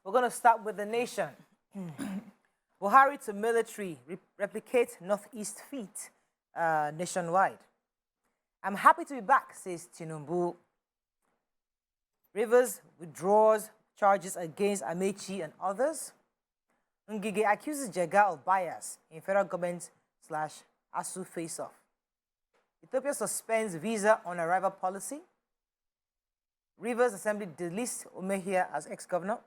We're going to start with the nation. Buhari to military, replicate Northeast feat nationwide. I'm happy to be back, says Tinubu. Rivers withdraws charges against Amechi and others. Ngige accuses Jega of bias in federal government / ASUU face-off. Ethiopia suspends visa on arrival policy. Rivers Assembly deletes Umehia as ex-governor.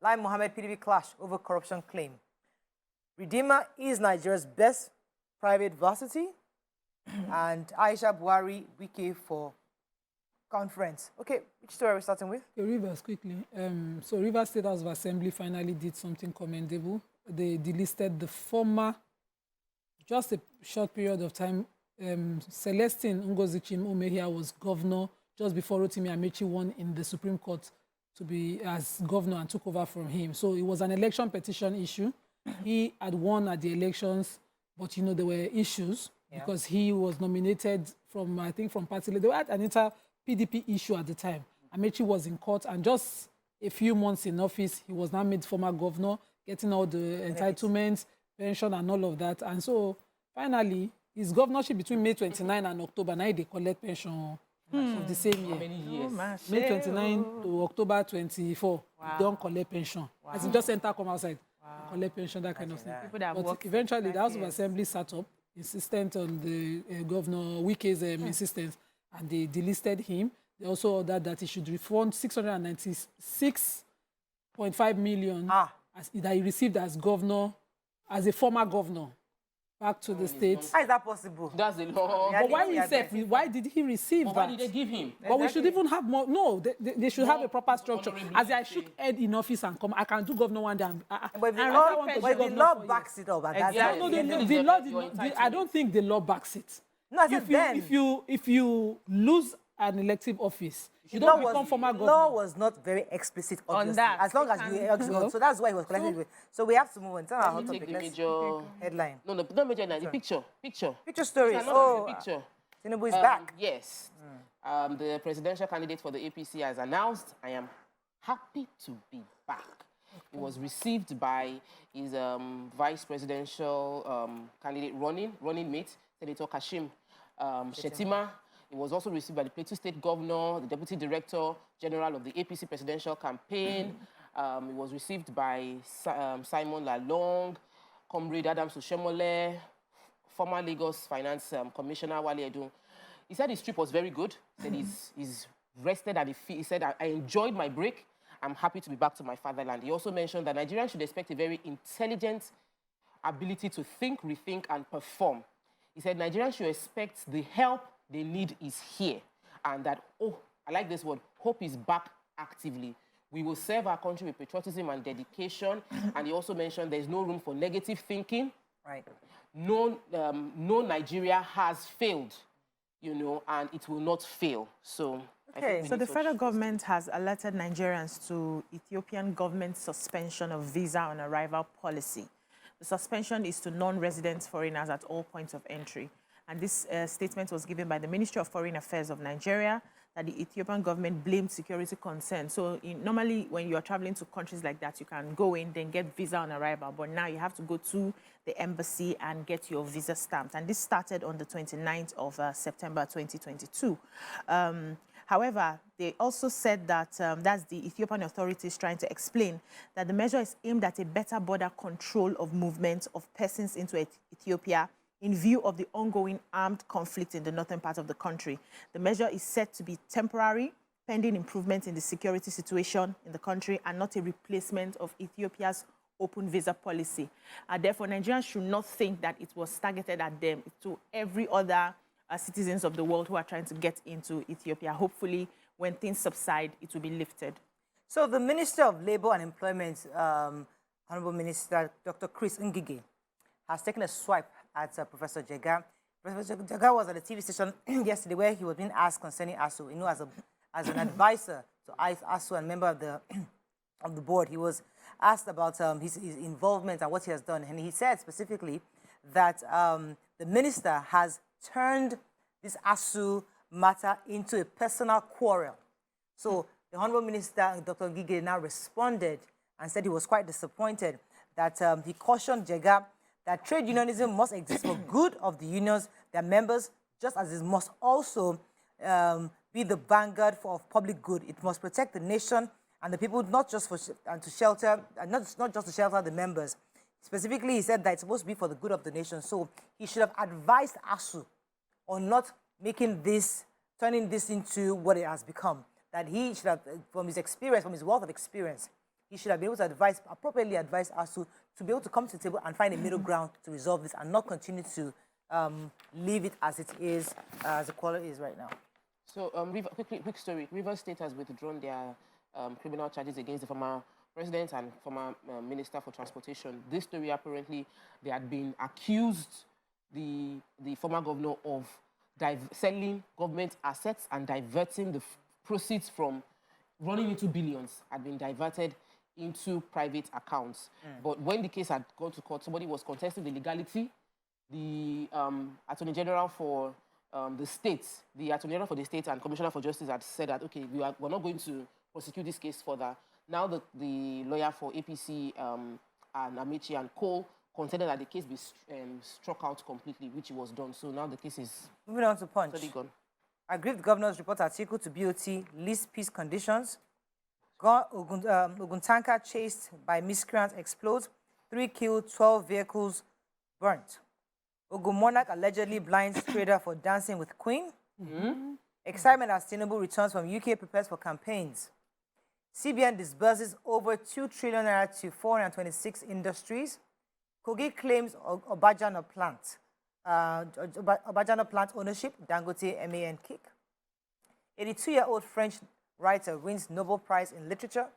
Lai Mohammed PDP clash over corruption claim. Redeemer is Nigeria's best private varsity. And Aisha Buhari Wiki for conference. Okay, which story are we starting with? Okay, Rivers, quickly. So Rivers State House of Assembly finally did something commendable. They delisted the former, just a short period of time, Celestine Ngozichim Umehia was governor just before Rotimi Amechi won in the Supreme Court to be as governor and took over from him. So it was an election petition issue. He had won at the elections, but, you know, there were issues because he was nominated from, I think, from party. They had an inter-PDP issue at the time. Amechi was in court, and just a few months in office, he was now made former governor, getting all the entitlements, pension, and all of that. And so, finally, his governorship between May 29 and October, now they collect pension of the same year. How many years? May 29 to October 24, don't collect pension. As in just enter, come outside, collect pension, that kind of thing. But eventually, the House of Assembly sat up, insistent on the Governor Wike's insistence, and they delisted him. They also ordered that he should refund 696.5 million that he received as governor, as a former governor, back to the state. How is that possible? That's the law. But why did he receive that? Why did they give him? But we should even have more. No, they should have a proper structure. As I shook head in office and come, I can do governor one day. But the law backs it up. I don't think the law backs it. No, if you lose an elective office, you don't become former governor. Law was not very explicit on that. As long as you, so that's why he was collected with. So we have to move on. Tell our hot topic. Headline. No, not major headline. The picture. Picture stories. Picture. Tinubu is back. Yes. The presidential candidate for the APC has announced, I am happy to be back. He was received by his vice presidential candidate running mate, Senator Kashim Shettima. He was also received by the Plateau State Governor, the Deputy Director General of the APC presidential campaign. He was received by Simon Lalong, Comrade Adams Oshemole, former Lagos Finance Commissioner Wale Edun. He said his trip was very good. He said he's rested and he said, I enjoyed my break. I'm happy to be back to my fatherland. He also mentioned that Nigerians should expect a very intelligent ability to think, rethink, and perform. He said Nigerians should expect the help they need is here. And that, I like this word, hope is back actively. We will serve our country with patriotism and dedication. And he also mentioned there's no room for negative thinking. Right. No Nigeria has failed, you know, and it will not fail. So, so the federal government has alerted Nigerians to Ethiopian government suspension of visa on arrival policy. The suspension is to non-resident foreigners at all points of entry. And this statement was given by the Ministry of Foreign Affairs of Nigeria, that the Ethiopian government blamed security concerns. So normally when you're traveling to countries like that, you can go in, then get visa on arrival. But now you have to go to the embassy and get your visa stamped. And this started on the 29th of September 2022. However, they also said that that's the Ethiopian authorities trying to explain that the measure is aimed at a better border control of movement of persons into Ethiopia in view of the ongoing armed conflict in the northern part of the country. The measure is said to be temporary, pending improvement in the security situation in the country, and not a replacement of Ethiopia's open visa policy. Therefore, Nigerians should not think that it was targeted at them, to every other citizens of the world who are trying to get into Ethiopia. Hopefully, when things subside, it will be lifted. So the Minister of Labour and Employment, Honourable Minister Dr. Chris Ngige, has taken a swipe at Professor Jega. Professor Jega was at a TV station yesterday where he was being asked concerning ASUU. You know, as an advisor to ASUU and member of the board, he was asked about his involvement and what he has done. And he said specifically that the minister has turned this ASUU matter into a personal quarrel. So the Honorable Minister, Dr. Ngige, now responded and said he was quite disappointed that he cautioned Jega that trade unionism must exist for good of the unions, their members, just as it must also be the vanguard of public good. It must protect the nation and the people, not just for to shelter, not just to shelter the members. Specifically, he said that it's supposed to be for the good of the nation. So he should have advised ASUU on not making this, turning this into what it has become. That he should have, from his experience, from his wealth of experience, he should have been able to appropriately advise ASUU to be able to come to the table and find a middle ground to resolve this and not continue to leave it as it is, as the quality is right now. So, quick story. Rivers State has withdrawn their criminal charges against the former president and former minister for transportation. This story, apparently, they had been accused, the former governor, of selling government assets and diverting the proceeds from running into billions, had been diverted into private accounts. But when the case had gone to court, somebody was contesting the legality. The Attorney General for the state, and Commissioner for Justice had said that, okay, we're not going to prosecute this case further. Now the lawyer for APC and Amechi and Cole contended that the case be struck out completely, which was done. So now the case is moving on to Punch. gone. Aggrieved governors report article to BOT lists peace conditions. Ogun tanker chased by miscreants explodes. 3 killed, 12 vehicles burnt. Ogun Monarch allegedly blinds trader for dancing with Queen. Excitement as Tinubu returns from UK, prepares for campaigns. CBN disburses over 2 trillion naira to 426 industries. Kogi claims Obajana plant. Obajana plant ownership, Dangote MAN kick. 82-year-old French writer wins Nobel Prize in Literature.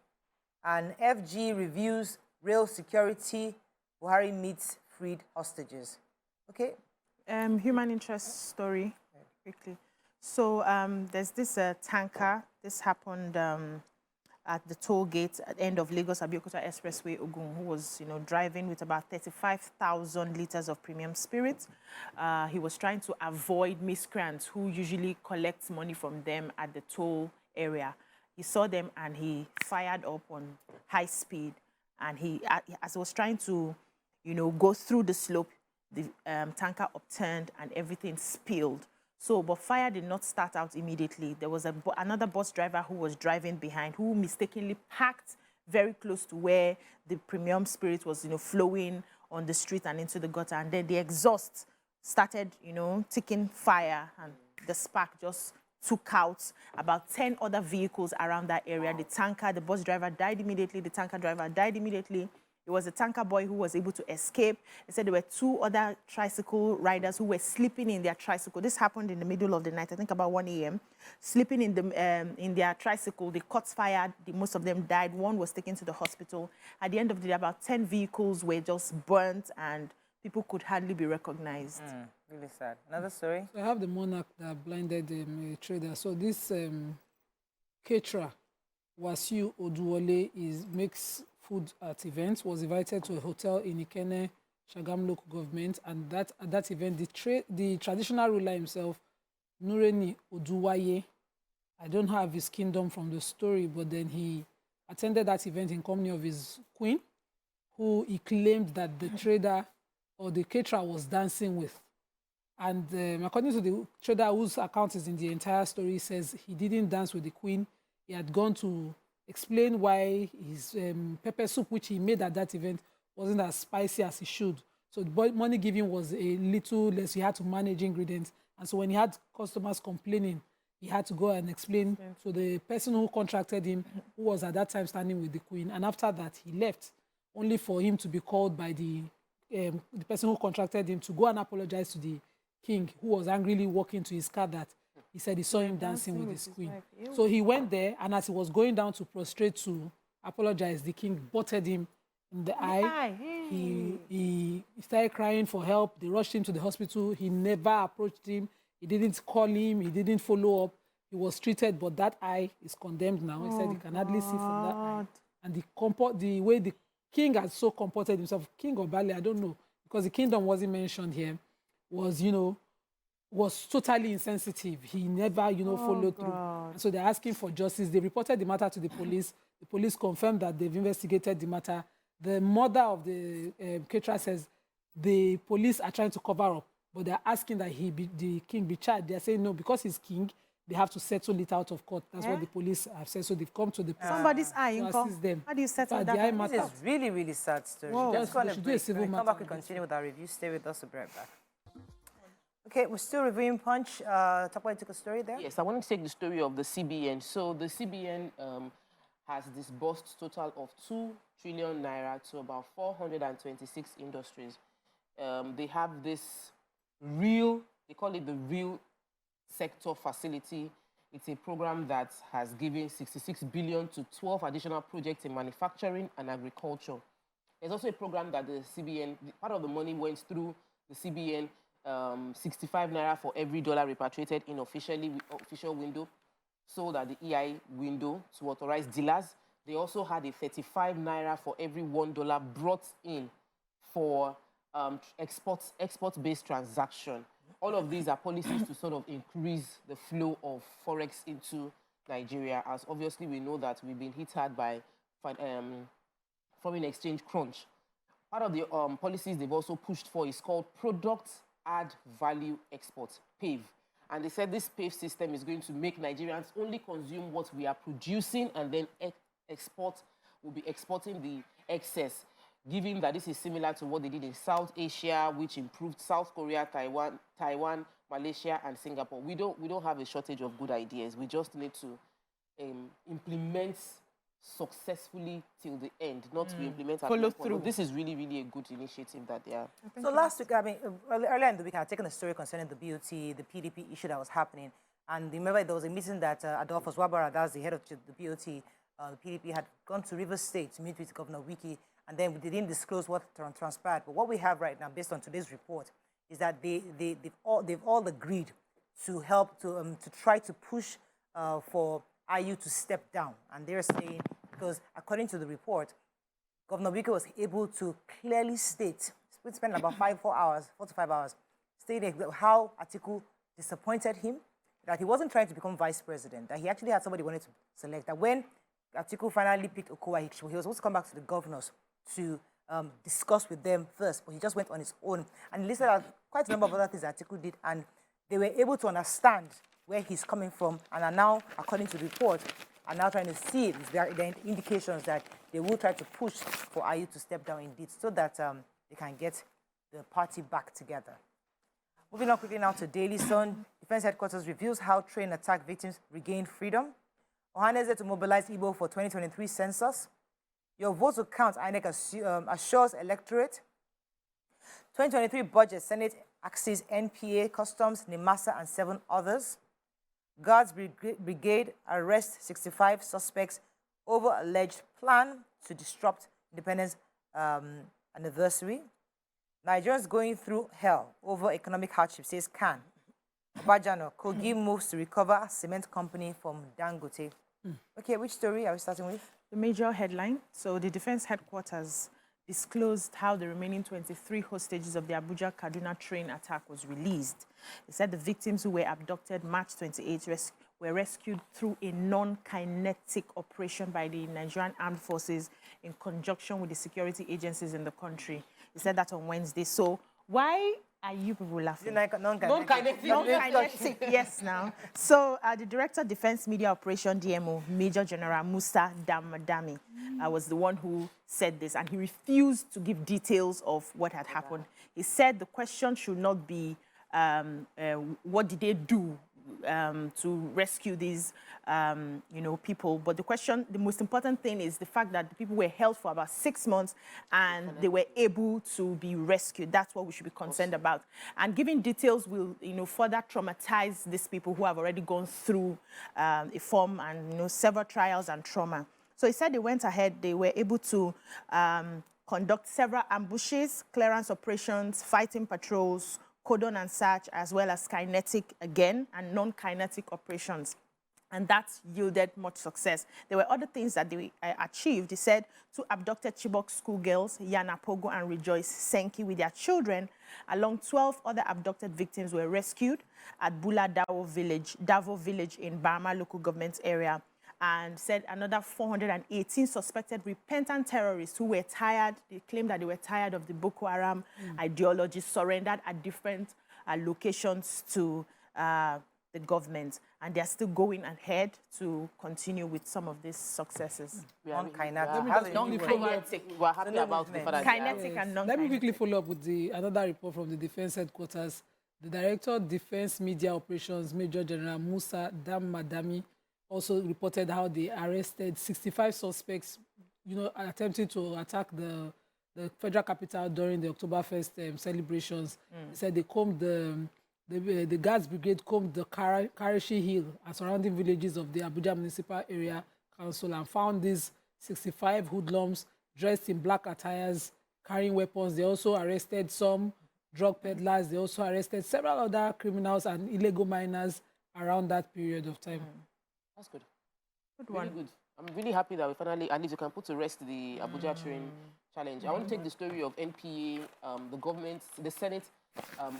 And FG reviews rail security. Buhari meets freed hostages. Okay. Human interest story, quickly. So there's this tanker. This happened at the toll gate at the end of Lagos-Abeokuta Expressway, Ogun, who was, driving with about 35,000 liters of premium spirit. He was trying to avoid miscreants who usually collect money from them at the toll area. He saw them and he fired up on high speed. And as he was trying to, go through the slope, the tanker upturned and everything spilled. So, but fire did not start out immediately. There was another bus driver who was driving behind, who mistakenly parked very close to where the premium spirit was, flowing on the street and into the gutter. And then the exhaust started, taking fire, and the spark just took out about 10 other vehicles around that area. The tanker, the bus driver died immediately. The tanker driver died immediately. It was a tanker boy who was able to escape. They said there were 2 other tricycle riders who were sleeping in their tricycle. This happened in the middle of the night, I think about 1 a.m. Sleeping in their tricycle. They caught fire. Most of them died. 1 was taken to the hospital. At the end of the day, about 10 vehicles were just burnt and people could hardly be recognized. Really sad. Another story? So I have the Monarch that blinded a trader. So this caterer, Wasiu Oduwole, makes food at events, was invited to a hotel in Ikenne, Sagamu local government, and at that event, the traditional ruler himself, Nureni Oduwaye, I don't have his kingdom from the story, but then he attended that event in company of his queen, who he claimed that the trader or the caterer was dancing with. And according to the trader whose account is in the entire story, he says he didn't dance with the queen. He had gone to explain why his pepper soup, which he made at that event, wasn't as spicy as it should. So the money giving was a little less. He had to manage ingredients. And so when he had customers complaining, he had to go and explain to the person who contracted him, who was at that time standing with the queen. And after that, he left, only for him to be called by the person who contracted him to go and apologize to the king, who was angrily walking to his car, that he said he saw him dancing with his queen. So he went there, and as he was going down to prostrate to apologize, the king butted him in the eye. He started crying for help. They rushed him to the hospital. He never approached him. He didn't call him. He didn't follow up. He was treated, but that eye is condemned now. He said he can hardly see from that eye. And the way the king has so comported himself, King of Bali, I don't know, because the kingdom wasn't mentioned here, was, was totally insensitive. He never, followed through. And so they're asking for justice. They reported the matter to the police. The police confirmed that they've investigated the matter. The mother of the caterer says the police are trying to cover up, but they're asking that the king be charged. They're saying no, because he's king, they have to settle it out of court. That's what the police have said. So they've come to the police Somebody's eye, to assist them. How do you settle But that? the eye This matter. is really, really sad story. Whoa. Just go on They a should do a break. civil When we come matter back, we on this continue with our review. Stay with us. We'll be right back. Okay, we're still reviewing Punch. Tokwe took a story there. Yes, I want to take the story of the CBN. So the CBN has disbursed total of 2 trillion naira to about 426 industries. They have this they call it the real sector facility. It's a program that has given 66 billion to 12 additional projects in manufacturing and agriculture. There's also a program that the CBN, part of the money went through the CBN, 65 naira for every dollar repatriated in official window, sold at the EI window to authorized dealers. They also had a 35 naira for every $1 brought in for export-based transaction. All of these are policies to sort of increase the flow of forex into Nigeria, as obviously we know that we've been hit hard by foreign exchange crunch. Part of the policies they've also pushed for is called Product Add Value Export, PAVE. And they said this PAVE system is going to make Nigerians only consume what we are producing, and then will be exporting the excess, given that this is similar to what they did in South Asia, which improved South Korea, Taiwan, Malaysia, and Singapore. We don't have a shortage of good ideas. We just need to implement successfully till the end, not to implement at Follow one point. through. This is really, really a good initiative that they are. So last week, earlier in the week, I had taken a story concerning the BOT, the PDP issue that was happening. And remember, there was a meeting that Adolphus Wabara, that's the head of the BOT, the PDP, had gone to Rivers State to meet with Governor Wiki, and then they didn't disclose what transpired. But what we have right now, based on today's report, is that they've all agreed to help to try to push for IU to step down. And they're saying, because according to the report, Governor Wike was able to clearly state, we spent about 4 to 5 hours, stating how Atiku disappointed him, that he wasn't trying to become vice president, that he actually had somebody he wanted to select, that when Atiku finally picked Okowa, he was supposed to come back to the governors to discuss with them first, but he just went on his own. And he listed out quite a number of other things that Atiku did, and they were able to understand where he's coming from, and are now, according to the report, are now trying to see if there are indications that they will try to push for IU to step down indeed, so that they can get the party back together. Moving on quickly now to Daily Sun. Defense Headquarters reveals how train attack victims regained freedom. Ohaneze to mobilize Igbo for 2023 census. Your votes will count, INEC assures electorate. 2023 budget, Senate axes NPA, Customs, NIMASA, and 7 others. Guards Brigade arrest 65 suspects over alleged plan to disrupt Independence anniversary. Nigerians going through hell over economic hardship, says Khan. Bajano, Kogi moves to recover cement company from Dangote. Okay, which story are we starting with? The major headline. So the Defense Headquarters disclosed how the remaining 23 hostages of the Abuja-Kaduna train attack was released. They said the victims who were abducted March 28 were rescued through a non-kinetic operation by the Nigerian Armed Forces in conjunction with the security agencies in the country. They said that on Wednesday. So why are you people laughing? Non-kinetic. Non-kinetic, yes, now. So the Director of Defense Media Operation, DMO, Major General Musa Damadami, was the one who said this, and he refused to give details of what had happened. He said the question should not be what did they do to rescue these, people. But the most important thing is the fact that the people were held for about 6 months and they were able to be rescued. That's what we should be concerned about. And giving details will, further traumatize these people who have already gone through a form and, several trials and trauma. So he said they went ahead, they were able to conduct several ambushes, clearance operations, fighting patrols, cordon and search, as well as kinetic again, and non-kinetic operations. And that yielded much success. There were other things that they achieved. They said 2 abducted Chibok schoolgirls, Yana Pogo and Rejoice Senki, with their children, along 12 other abducted victims were rescued at Bula Davo village in Bama local government area. And said another 418 suspected repentant terrorists who were tired, they claimed that they were tired of the Boko Haram ideology, surrendered at different locations to the government, and they're still going ahead to continue with some of these successes. We are Kinetic and non-kinetic. Let me quickly follow up with another report from the Defense Headquarters. The Director of Defense Media Operations, Major General Musa Damadami, also reported how they arrested 65 suspects, attempting to attack the federal capital during the October 1st celebrations. They said they combed the Guards Brigade combed the Karashi Hill and surrounding villages of the Abuja Municipal Area Council and found these 65 hoodlums dressed in black attires, carrying weapons. They also arrested some drug peddlers. They also arrested several other criminals and illegal miners around that period of time. That's good. Good Really one. good. I'm really happy that we finally, at least you can put to rest the Abuja train challenge. I want to take the story of NPA, the government, the Senate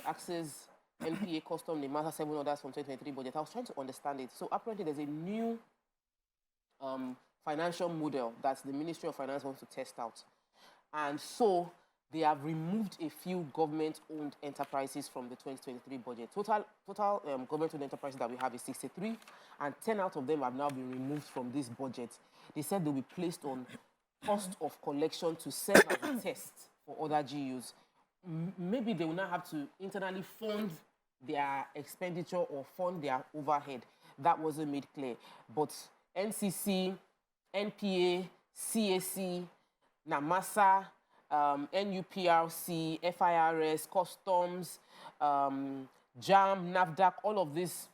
access NPA custom, the matter 7 orders from 2023 budget. I was trying to understand it. So apparently there's a new financial model that the Ministry of Finance wants to test out. And so they have removed a few government-owned enterprises from the 2023 budget. Total government-owned enterprises that we have is 63, and 10 out of them have now been removed from this budget. They said they'll be placed on cost of collection to serve as a test for other GUs. Maybe they will not have to internally fund their expenditure or fund their overhead. That wasn't made clear. But NCC, NPA, CAC, NAMASA, NUPRC, FIRS, Customs, JAM, NAFDAC, all of these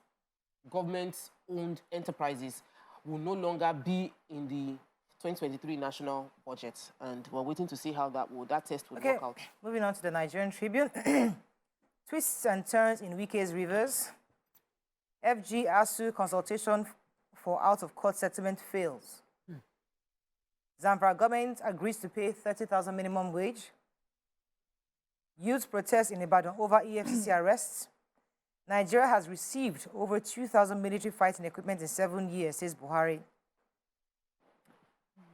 government-owned enterprises will no longer be in the 2023 national budget. And we're waiting to see how that test will work out. Moving on to the Nigerian Tribune. Twists and turns in Wike's rivers. FG ASUU consultation for out-of-court settlement fails. Zamfara government agrees to pay 30,000 minimum wage. Youth protests in Ibadan over EFCC arrests. Nigeria has received over 2,000 military fighting equipment in 7 years, says Buhari.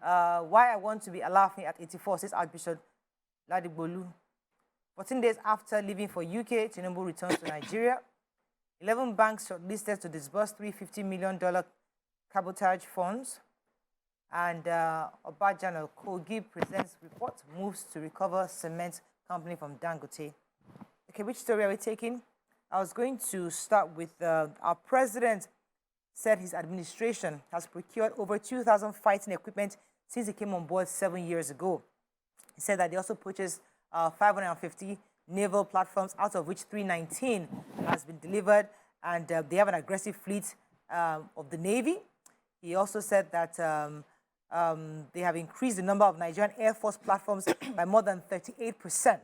Why I want to be laughing at 84, says Archbishop Ladigbolu. 14 days after leaving for UK, Tinubu returns to Nigeria. 11 banks shortlisted to disburse $350 million cabotage funds. And Obajana Kogi presents report, moves to recover cement company from Dangote. Okay, which story are we taking? I was going to start with our president said his administration has procured over 2,000 fighting equipment since he came on board 7 years ago. He said that they also purchased 550 naval platforms, out of which 319 has been delivered, and they have an aggressive fleet of the Navy. He also said that they have increased the number of Nigerian Air Force platforms by more than 38%.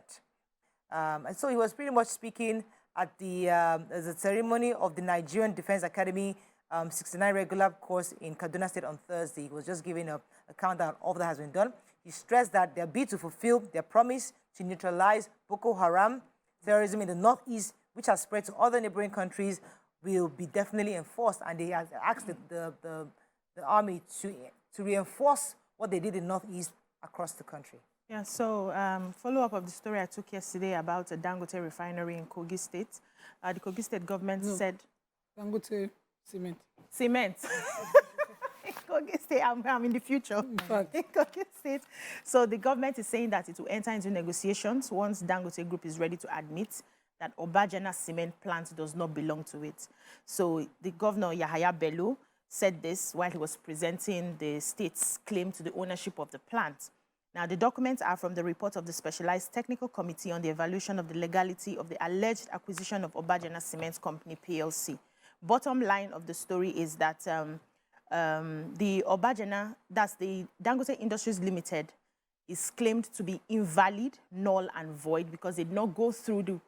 And so he was pretty much speaking at the ceremony of the Nigerian Defense Academy 69 regular course in Kaduna State on Thursday. He was just giving a countdown of all that has been done. He stressed that their bid to fulfill their promise to neutralize Boko Haram terrorism in the northeast, which has spread to other neighboring countries, will be definitely enforced. And they have asked the army to reinforce what they did in northeast across the country. Yeah, so follow-up of the story I took yesterday about a Dangote refinery in Kogi State. The Kogi State government said... Dangote cement. Cement. Kogi State, I'm in the future. Kogi State. So the government is saying that it will enter into negotiations once Dangote Group is ready to admit that Obajana cement plant does not belong to it. So the governor, Yahaya Bello, said this while he was presenting the state's claim to the ownership of the plant. Now, the documents are from the report of the Specialized Technical Committee on the Evaluation of the Legality of the Alleged Acquisition of Obajana Cement Company, PLC. Bottom line of the story is that the Obajana, that's the Dangote Industries Limited, is claimed to be invalid, null and void because it did not go through the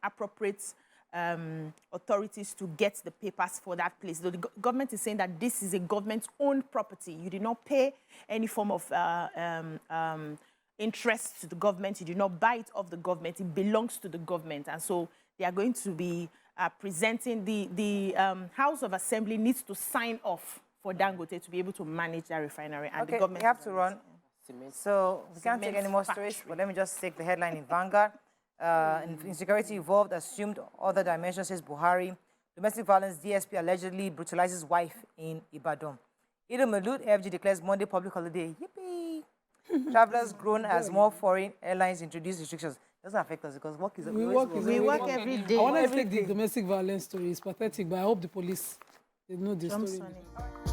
appropriate authorities to get the papers for that place. The government is saying that this is a government-owned property. You did not pay any form of interest to the government. You did not buy it off the government. It belongs to the government. And so they are going to be presenting, the House of Assembly needs to sign off for Dangote to be able to manage that refinery. And Okay, the government we have to run. So we can't take any more stories, but let me just take the headline in Vanguard. Insecurity evolved, assumed other dimensions, says Buhari. Domestic violence, DSP allegedly brutalizes wife in Ibadan. Idil Malud, AFG declares Monday public holiday. Yippee! Travelers grown as more foreign airlines introduce restrictions. Doesn't affect us because work is We work every day. I want to take the domestic violence story. It's pathetic, but I hope the police they know the Jumps story. on it.